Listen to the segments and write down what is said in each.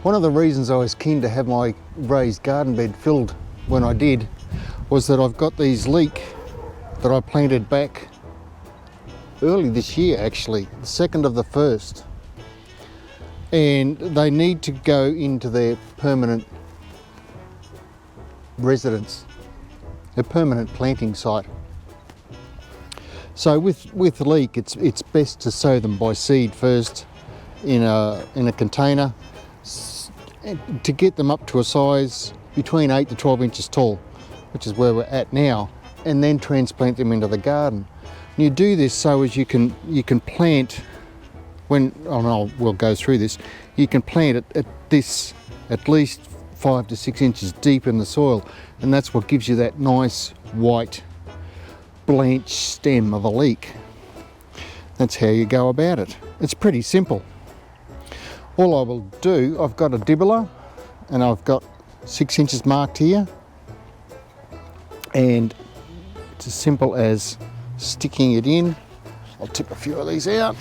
One of the reasons I was keen to have my raised garden bed filled when I did was that I've got these leek that I planted back early this year, actually, the 2nd of the 1st. And they need to go into their permanent residence, a permanent planting site. So with leek, it's best to sow them by seed first in a container to get them up to a size between 8 to 12 inches tall, which is where we're at now, and then transplant them into the garden. And you do this so as you can plant we'll go through this. You can plant it at least 5 to 6 inches deep in the soil, and that's what gives you that nice white blanched stem of a leek. That's how you go about it. It's pretty simple. All I will do, I've got a dibbler and I've got 6 inches marked here, and it's as simple as sticking it in. I'll tip a few of these out.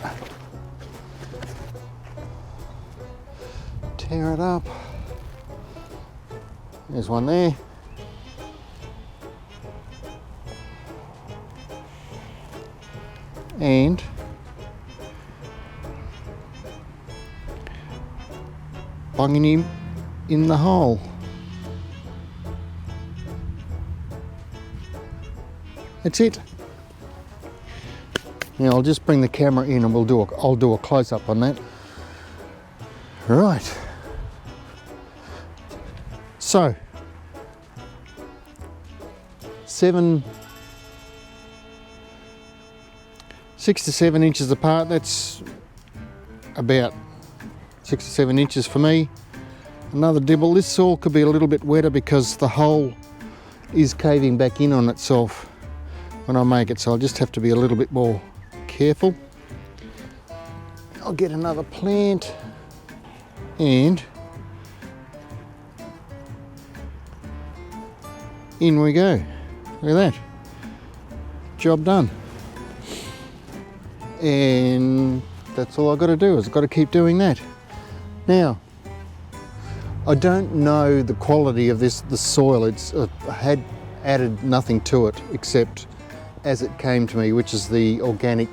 Tear it up. There's one there. And bunging him in the hole. That's it. Now I'll just bring the camera in and I'll do a close-up on that. Right. So, 6 to 7 inches apart, that's about 6 to 7 inches for me. Another dibble. This soil could be a little bit wetter because the hole is caving back in on itself when I make it, so I'll just have to be a little bit more careful. I'll get another plant and in we go. Look at that. Job done. And that's all I've got to do, is I've got to keep doing that. Now, I don't know the quality of the soil. I had added nothing to it except as it came to me, which is the organic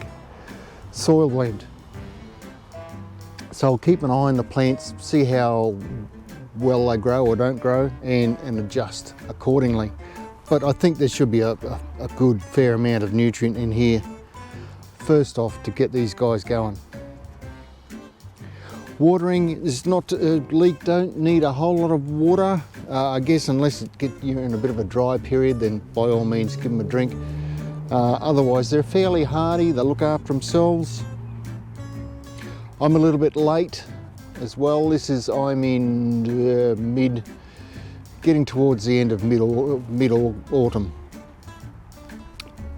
soil blend. So I'll keep an eye on the plants, see how well they grow or don't grow, and adjust accordingly. But I think there should be a good fair amount of nutrient in here first off to get these guys going. Watering is not, leek don't need a whole lot of water, I guess, unless you're in a bit of a dry period, then by all means give them a drink. Otherwise they're fairly hardy, they look after themselves. I'm a little bit late as well. I'm in getting towards the end of mid-autumn.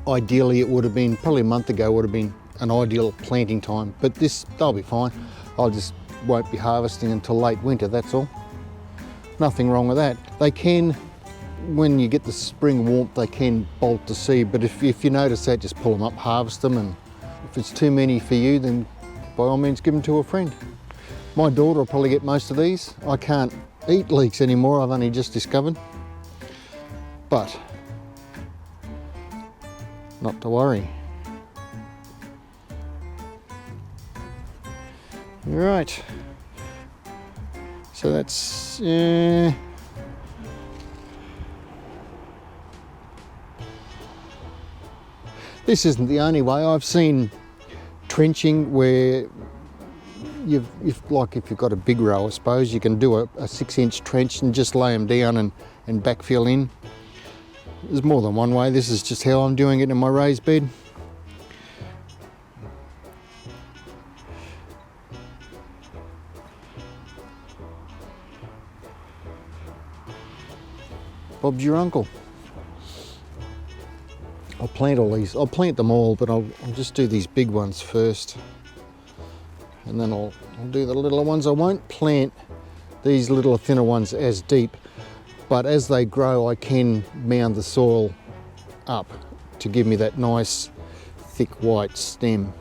Ideally it would have been, probably a month ago would have been an ideal planting time, but they'll be fine. I just won't be harvesting until late winter, that's all. Nothing wrong with that. They can, when you get the spring warmth, they can bolt to seed, but if you notice that, just pull them up, harvest them, and if it's too many for you, then by all means give them to a friend. My daughter will probably get most of these. I can't eat leeks anymore, I've only just discovered, but not to worry. Right, so that's this isn't the only way. I've seen trenching where if you've got a big row, I suppose, you can do a 6-inch trench and just lay them down and backfill in. There's more than one way. This is just how I'm doing it in my raised bed. Bob's your uncle. I'll plant all these. I'll plant them all, but I'll just do these big ones first. And then I'll do the littler ones. I won't plant these little thinner ones as deep, but as they grow I can mound the soil up to give me that nice thick white stem.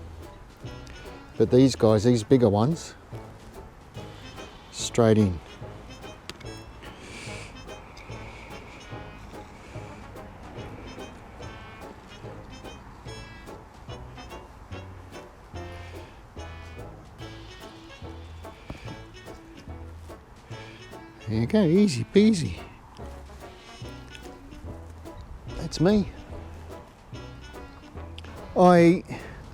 But these guys, these bigger ones, straight in. There you go, easy peasy. That's me. I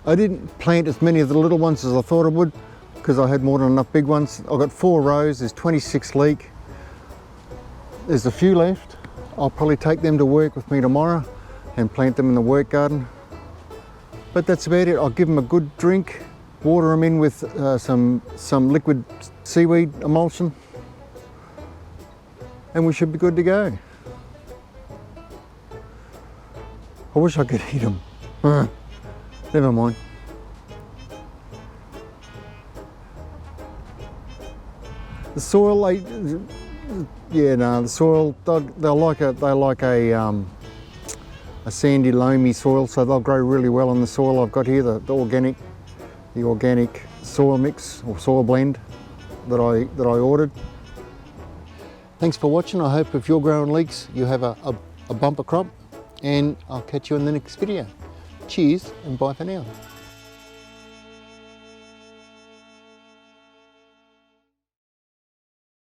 didn't plant as many of the little ones as I thought I would because I had more than enough big ones. I've got 4 rows, there's 26 leek. There's a few left. I'll probably take them to work with me tomorrow and plant them in the work garden. But that's about it. I'll give them a good drink, water them in with some liquid seaweed emulsion, and we should be good to go. I wish I could eat them. Never mind. The soil, the soil, they like a sandy, loamy soil, so they'll grow really well in the soil I've got here, the organic soil mix or soil blend that I ordered. Thanks for watching. I hope if you're growing leeks, you have a bumper crop, and I'll catch you in the next video. Cheers and bye for now.